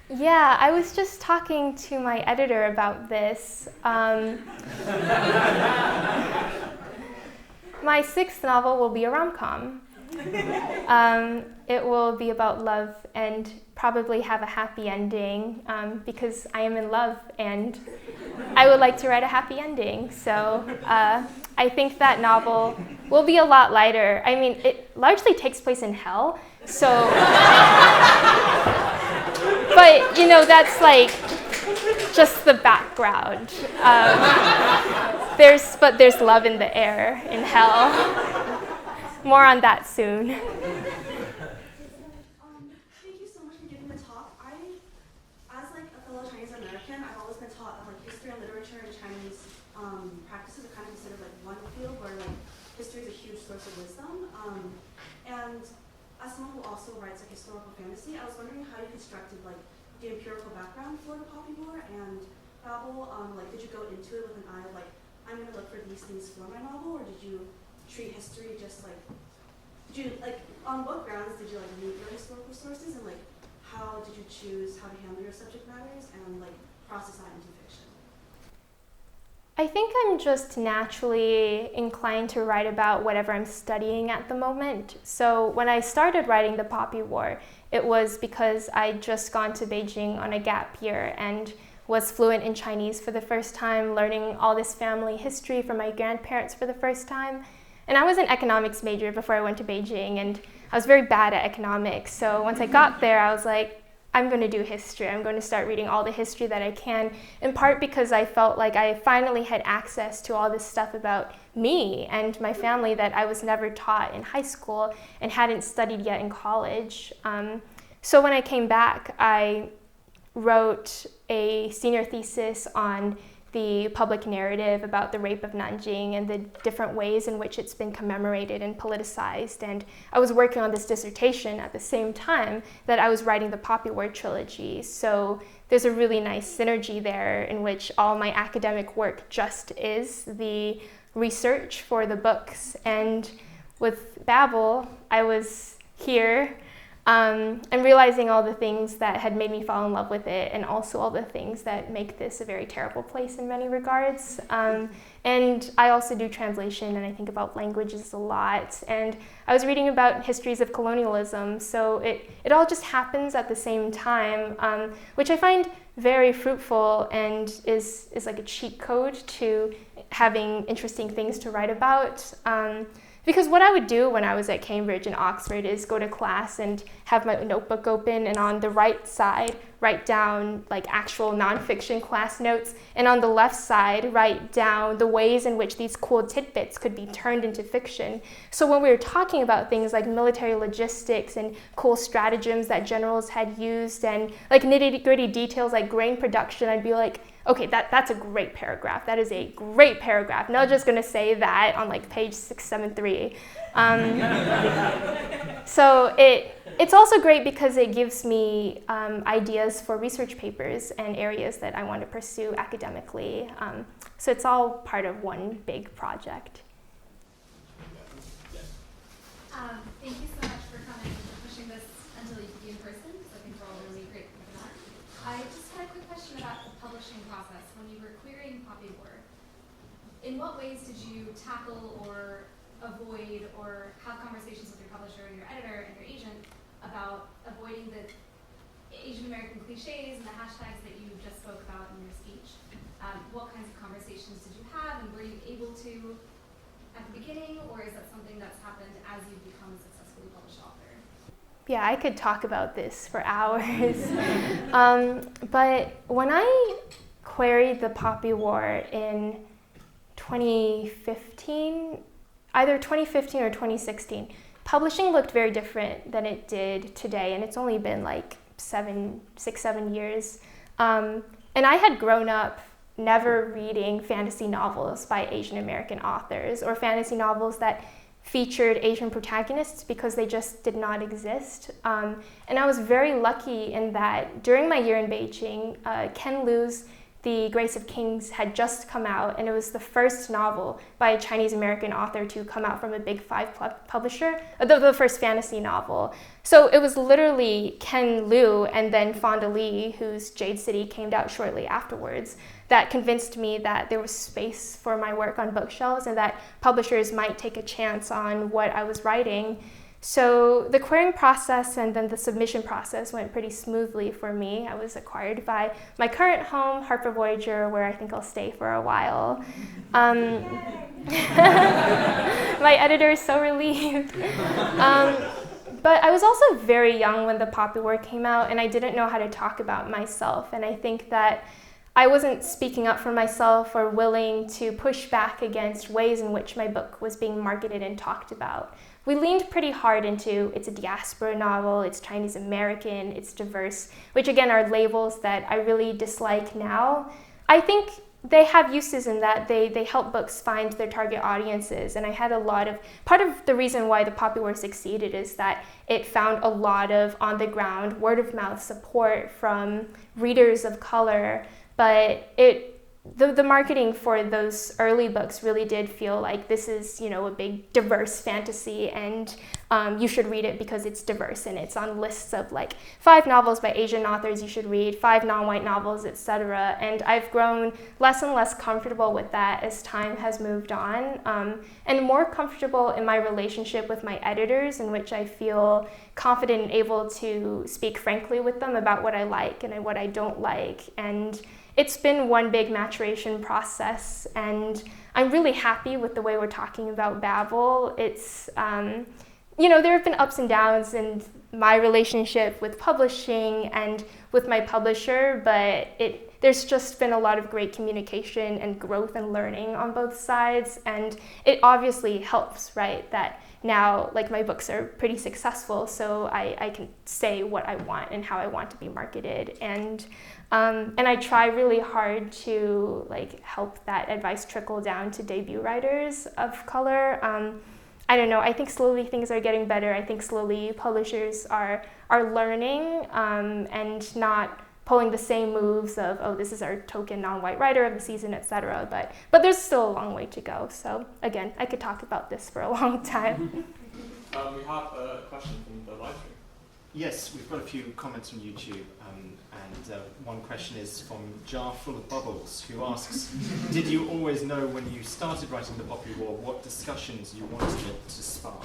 Yeah, I was just talking to my editor about this. My sixth novel will be a rom-com. It will be about love and probably have a happy ending because I am in love and I would like to write a happy ending. So I think that novel will be a lot lighter. I mean, it largely takes place in hell, so... But, you know, that's like just the background. There's love in the air in hell. More on that soon. Thank you so much for giving the talk. As like a fellow Chinese American, I've always been taught that like history and literature and Chinese practices are kind of considered like one field where like history is a huge source of wisdom. And as someone who also writes like historical fantasy, I was wondering how you constructed like the empirical background for the Poppy War and Babel. Like, did you go into it with an eye of like, I'm going to look for these things for my novel, or did you treat history just like, on what grounds did you like read your historical sources, and like how did you choose how to handle your subject matters and like process that into fiction? I think I'm just naturally inclined to write about whatever I'm studying at the moment. So when I started writing The Poppy War, it was because I'd just gone to Beijing on a gap year and was fluent in Chinese for the first time, learning all this family history from my grandparents for the first time. And I was an economics major before I went to Beijing, and I was very bad at economics. So once I got there, I was like, I'm going to do history. I'm going to start reading all the history that I can, in part because I felt like I finally had access to all this stuff about me and my family that I was never taught in high school and hadn't studied yet in college. So when I came back, I wrote a senior thesis on the public narrative about the rape of Nanjing and the different ways in which it's been commemorated and politicized. And I was working on this dissertation at the same time that I was writing the Poppy War trilogy. So there's a really nice synergy there in which all my academic work just is the research for the books. And with Babel, I was here and realizing all the things that had made me fall in love with it, and also all the things that make this a very terrible place in many regards. And I also do translation, and I think about languages a lot. And I was reading about histories of colonialism, so it all just happens at the same time, which I find very fruitful and is like a cheat code to having interesting things to write about. Because what I would do when I was at Cambridge and Oxford is go to class and have my notebook open, and on the right side write down like actual nonfiction class notes, and on the left side write down the ways in which these cool tidbits could be turned into fiction. So when we were talking about things like military logistics and cool stratagems that generals had used and like nitty-gritty details like grain production, I'd be like, okay, that's a great paragraph. That is a great paragraph. Not just going to say that on like page 673. So it's also great because it gives me ideas for research papers and areas that I want to pursue academically. So it's all part of one big project. Thank you so much for coming and for pushing this until you could be in person, because I think we're all really grateful for that. I just had a quick question about the publishing process. When you were querying Poppy War, in what ways did you tackle or avoid or have conversations with your publisher and your editor and your agent about avoiding the Asian American cliches and the hashtags that you just spoke about in your speech? What kinds of conversations did you have, and were you able to at the beginning, or is that something that's happened as you've become a successfully published author? Yeah, I could talk about this for hours. But when I queried the Poppy War in 2015, either 2015 or 2016, publishing looked very different than it did today, and it's only been like 7 years. And I had grown up never reading fantasy novels by Asian American authors or fantasy novels that featured Asian protagonists because they just did not exist. And I was very lucky in that during my year in Beijing, Ken Liu's The Grace of Kings had just come out, and it was the first novel by a Chinese American author to come out from a big 5 publisher, the first fantasy novel. So it was literally Ken Liu and then Fonda Lee, whose Jade City came out shortly afterwards, that convinced me that there was space for my work on bookshelves and that publishers might take a chance on what I was writing. So the querying process and then the submission process went pretty smoothly for me. I was acquired by my current home, Harper Voyager, where I think I'll stay for a while. My editor is so relieved. But I was also very young when the Poppy War came out, and I didn't know how to talk about myself. And I think that I wasn't speaking up for myself or willing to push back against ways in which my book was being marketed and talked about. We leaned pretty hard into it's a diaspora novel, it's Chinese American, it's diverse, which again are labels that I really dislike now. I think they have uses in that they help books find their target audiences, and I had part of the reason why the Poppy War succeeded is that it found a lot of on-the-ground, word-of-mouth support from readers of color, but it the marketing for those early books really did feel like this is, a big diverse fantasy, and you should read it because it's diverse, and it's on lists of like 5 novels by Asian authors you should read, 5 non-white novels, etc. And I've grown less and less comfortable with that as time has moved on, and more comfortable in my relationship with my editors, in which I feel confident and able to speak frankly with them about what I like and what I don't like. And it's been one big maturation process, and I'm really happy with the way we're talking about Babel. It's, there have been ups and downs in my relationship with publishing and with my publisher, but there's just been a lot of great communication and growth and learning on both sides, and it obviously helps, right, that now, like, my books are pretty successful, so I can say what I want and how I want to be marketed, and I try really hard to help that advice trickle down to debut writers of color. I don't know, I think slowly things are getting better. I think slowly publishers are learning and not pulling the same moves of, oh, this is our token non-white writer of the season, etc. But there's still a long way to go. So again, I could talk about this for a long time. We have a question from the live stream. Yes, we've got a few comments from YouTube, and one question is from Jar Full of Bubbles, who asks, did you always know when you started writing The Poppy War what discussions you wanted it to spark?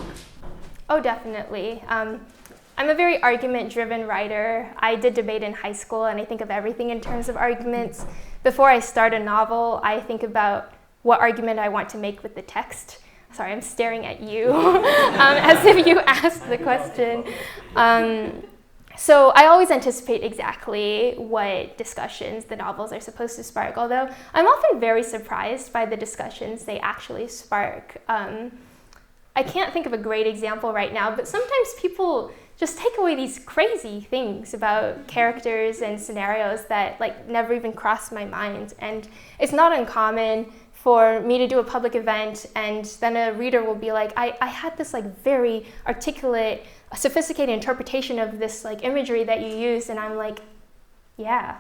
Oh, definitely. I'm a very argument-driven writer. I did debate in high school, and I think of everything in terms of arguments. Before I start a novel, I think about what argument I want to make with the text. Sorry, I'm staring at you as if you asked the question. So I always anticipate exactly what discussions the novels are supposed to spark, although I'm often very surprised by the discussions they actually spark. I can't think of a great example right now, but sometimes people just take away these crazy things about characters and scenarios that never even crossed my mind. And it's not uncommon for me to do a public event, and then a reader will be like, I had this very articulate, sophisticated interpretation of this imagery that you used, and I'm like, yeah,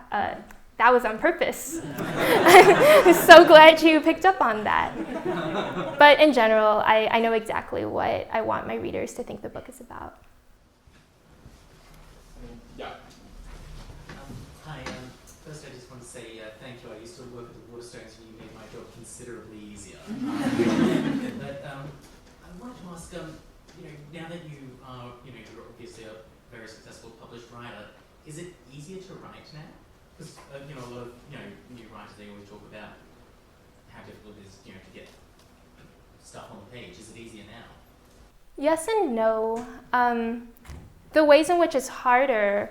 that was on purpose. I'm so glad you picked up on that. But in general, I know exactly what I want my readers to think the book is about. Yeah. Hi, first I just want to say thank you. I used to work at the Waterstones and you made my job considerably easier. But I wanted to ask, now that you are, you're obviously a very successful published writer, is it easier to write now? Because, a lot of, new writers, they always talk about how difficult it is, to get stuff on the page. Is it easier now? Yes and no. The ways in which it's harder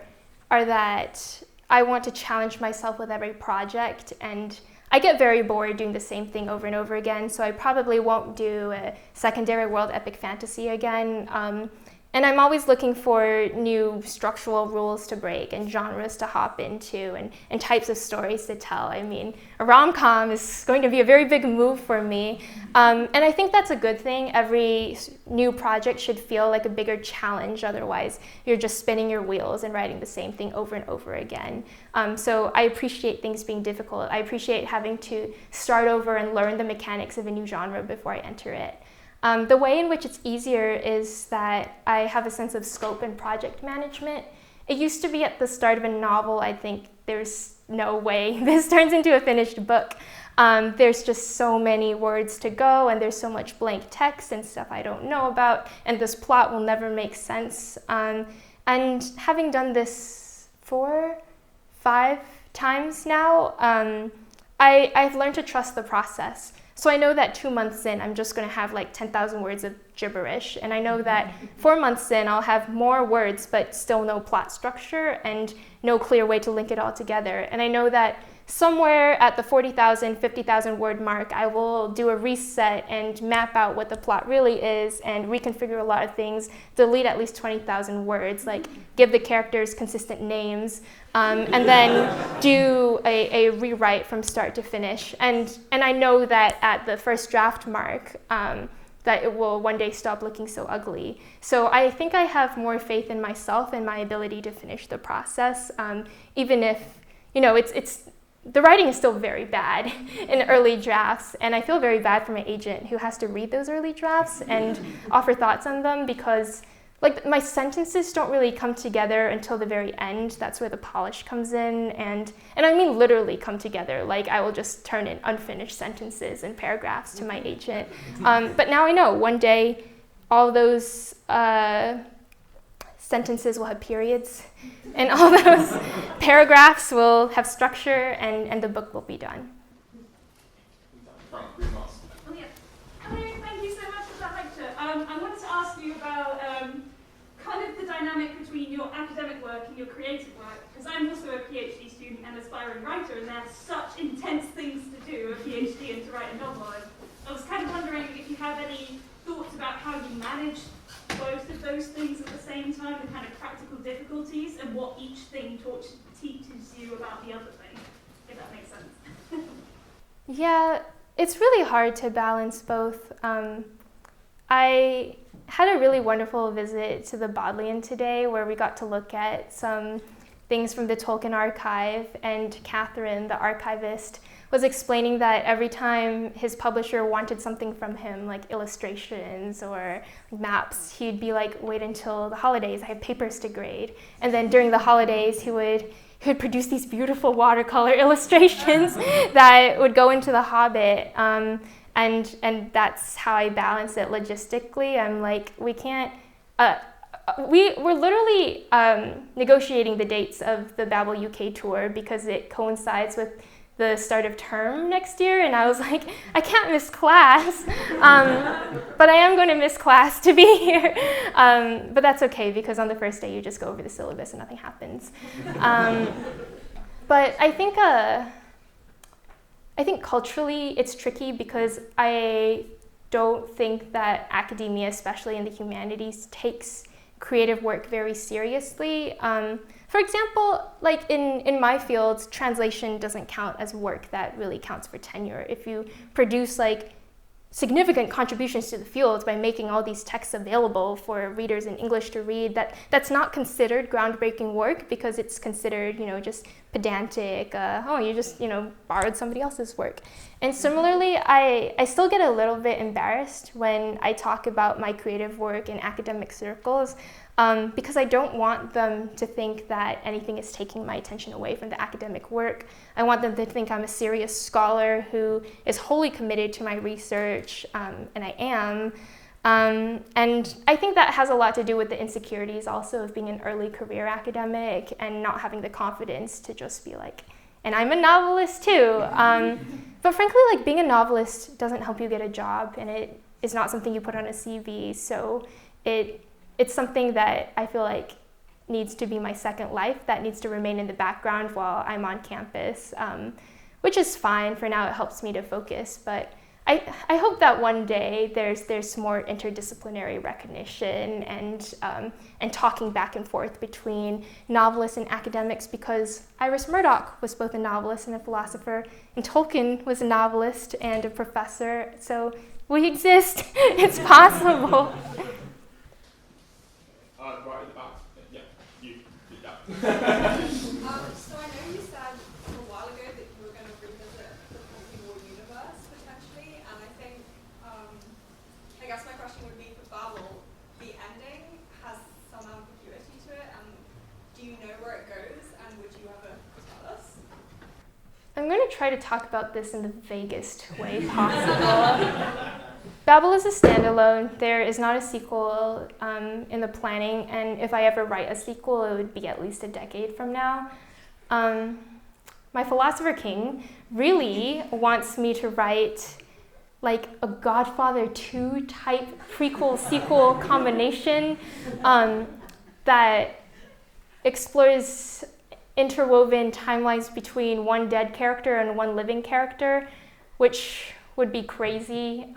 are that I want to challenge myself with every project, and I get very bored doing the same thing over and over again, so I probably won't do a secondary world epic fantasy again. And I'm always looking for new structural rules to break and genres to hop into and types of stories to tell. I mean, a rom-com is going to be a very big move for me. And I think that's a good thing. Every new project should feel like a bigger challenge. Otherwise, you're just spinning your wheels and writing the same thing over and over again. So I appreciate things being difficult. I appreciate having to start over and learn the mechanics of a new genre before I enter it. The way in which it's easier is that I have a sense of scope and project management. It used to be at the start of a novel, I think there's no way this turns into a finished book. There's just so many words to go, and there's so much blank text and stuff I don't know about, and this plot will never make sense. And having done this 4-5 times now, I've learned to trust the process. So I know that 2 months in, I'm just going to have 10,000 words of gibberish. And I know that 4 months in, I'll have more words, but still no plot structure and no clear way to link it all together. And I know that somewhere at the 40,000, 50,000 word mark, I will do a reset and map out what the plot really is and reconfigure a lot of things, delete at least 20,000 words, give the characters consistent names, and then do a rewrite from start to finish. And I know that at the first draft mark, that it will one day stop looking so ugly. So I think I have more faith in myself and my ability to finish the process, even if, it's the writing is still very bad in early drafts, and I feel very bad for my agent who has to read those early drafts and offer thoughts on them, because like my sentences don't really come together until the very end. That's where the polish comes in, and I mean literally come together. Like I will just turn in unfinished sentences and paragraphs to my agent. But now I know one day all those sentences will have periods, and all those paragraphs will have structure, and the book will be done. Oh, yeah. Hello, thank you so much for that lecture. I wanted to ask you about kind of the dynamic between your academic work and your creative work, because I'm also a PhD student and aspiring writer, and they're such intense things to do, a PhD and to write a novel. And I was kind of wondering if you have any thoughts about how you manage both of those things at the same time, the kind of practical difficulties, and what each thing teaches you about the other thing, if that makes sense. Yeah, it's really hard to balance both. I had a really wonderful visit to the Bodleian today, where we got to look at some things from the Tolkien archive, and Catherine, the archivist, was explaining that every time his publisher wanted something from him, like illustrations or maps, he'd be like, wait until the holidays, I have papers to grade. And then during the holidays, he would produce these beautiful watercolor illustrations that would go into The Hobbit. And that's how I balance it logistically. I'm like, we can't, we're literally negotiating the dates of the Babel UK tour because it coincides with the start of term next year, and I was like, I can't miss class, but I am going to miss class to be here. But that's okay, because on the first day you just go over the syllabus and nothing happens. But I think culturally it's tricky, because I don't think that academia, especially in the humanities, takes creative work very seriously. For example, like in my field, translation doesn't count as work that really counts for tenure. If you produce like significant contributions to the field by making all these texts available for readers in English to read, that's not considered groundbreaking work, because it's considered, just pedantic. You just, borrowed somebody else's work. And similarly, I still get a little bit embarrassed when I talk about my creative work in academic circles, because I don't want them to think that anything is taking my attention away from the academic work. I want them to think I'm a serious scholar who is wholly committed to my research, and I am. And I think that has a lot to do with the insecurities also of being an early career academic and not having the confidence to just be like, and I'm a novelist too. But frankly, like being a novelist doesn't help you get a job, and it is not something you put on a CV. So it's something that I feel like needs to be my second life, that needs to remain in the background while I'm on campus, which is fine. For now, it helps me to focus, but I hope that one day there's more interdisciplinary recognition and talking back and forth between novelists and academics, because Iris Murdoch was both a novelist and a philosopher, and Tolkien was a novelist and a professor, so we exist. It's possible. Right at the back. Yeah, you did that. So I know you said a while ago that you were going to revisit the post-war universe potentially, and I think, I guess my question would be for Babel, the ending has some ambiguity to it, and do you know where it goes, and would you ever tell us? I'm going to try to talk about this in the vaguest way possible. Babel is a standalone. There is not a sequel in the planning, and if I ever write a sequel, it would be at least a decade from now. My philosopher king really wants me to write like a Godfather 2 type prequel-sequel combination that explores interwoven timelines between one dead character and one living character, which would be crazy.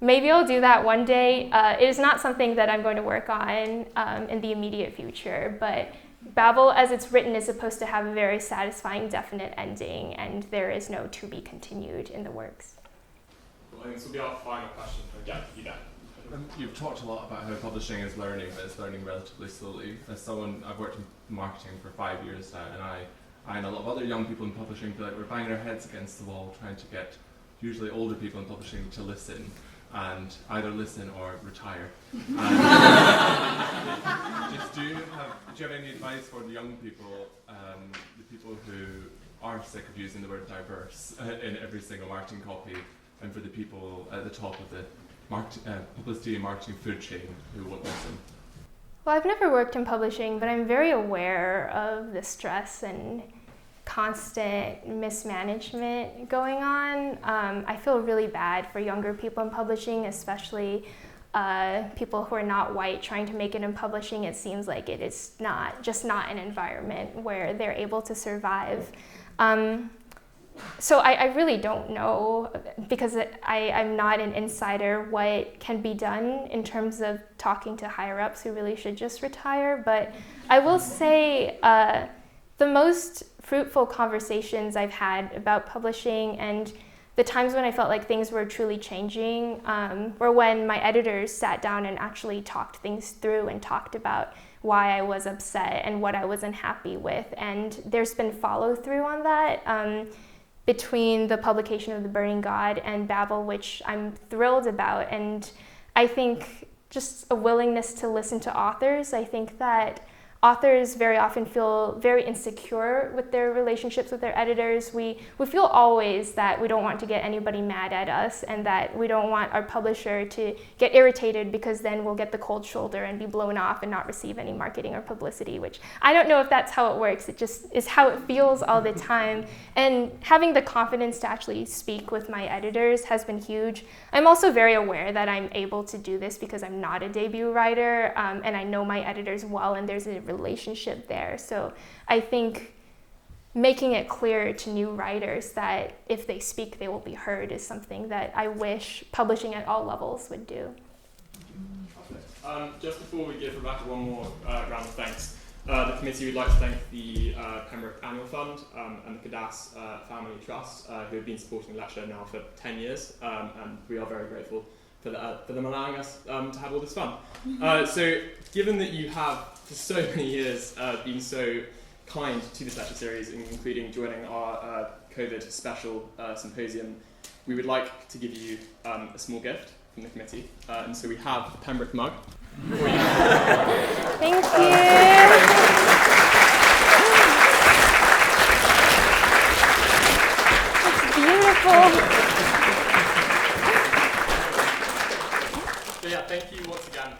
Maybe I'll do that one day. It is not something that I'm going to work on in the immediate future, but Babel, as it's written, is supposed to have a very satisfying, definite ending, and there is no to be continued in the works. Well, I think this will be our final question. Yeah, you there. You've talked a lot about how publishing is learning, but it's learning relatively slowly. As someone, I've worked in marketing for 5 years now, and and a lot of other young people in publishing feel like we're banging our heads against the wall trying to get usually older people in publishing to listen, and either listen or retire. Do you have any advice for the young people, the people who are sick of using the word diverse in every single marketing copy, and for the people at the top of the publicity and marketing food chain who won't listen? Well, I've never worked in publishing, but I'm very aware of the stress and constant mismanagement going on. I feel really bad for younger people in publishing, especially people who are not white trying to make it in publishing. It seems like it is not an environment where they're able to survive. So I really don't know, because I'm not an insider, what can be done in terms of talking to higher-ups who really should just retire. But I will say the most fruitful conversations I've had about publishing and the times when I felt like things were truly changing were when my editors sat down and actually talked things through and talked about why I was upset and what I was unhappy with. And there's been follow-through on that. Between the publication of The Burning God and Babel, which I'm thrilled about. And I think just a willingness to listen to authors. I think that authors very often feel very insecure with their relationships with their editors. We feel always that we don't want to get anybody mad at us, and that we don't want our publisher to get irritated, because then we'll get the cold shoulder and be blown off and not receive any marketing or publicity, which I don't know if that's how it works. It just is how it feels all the time. And having the confidence to actually speak with my editors has been huge. I'm also very aware that I'm able to do this because I'm not a debut writer, and I know my editors well, and there's a relationship there. So I think making it clear to new writers that if they speak, they will be heard is something that I wish publishing at all levels would do. Just before we give Rebecca one more round of thanks, the committee would like to thank the Pembroke Annual Fund and the Cadas Family Trust, who have been supporting the lecture now for 10 years, and we are very grateful for them allowing us to have all this fun. So given that you have for so many years been so kind to this lecture series, including joining our COVID special symposium, we would like to give you a small gift from the committee. And so we have a Pembroke mug for you. Thank you. It's beautiful. So yeah, thank you once again.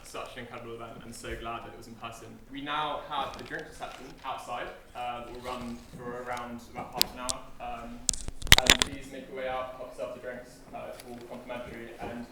Such an incredible event, and so glad that it was in person. We now have the drink reception outside. We'll run for around about half an hour. And please make your way out, help yourself to drinks. It's all complimentary. And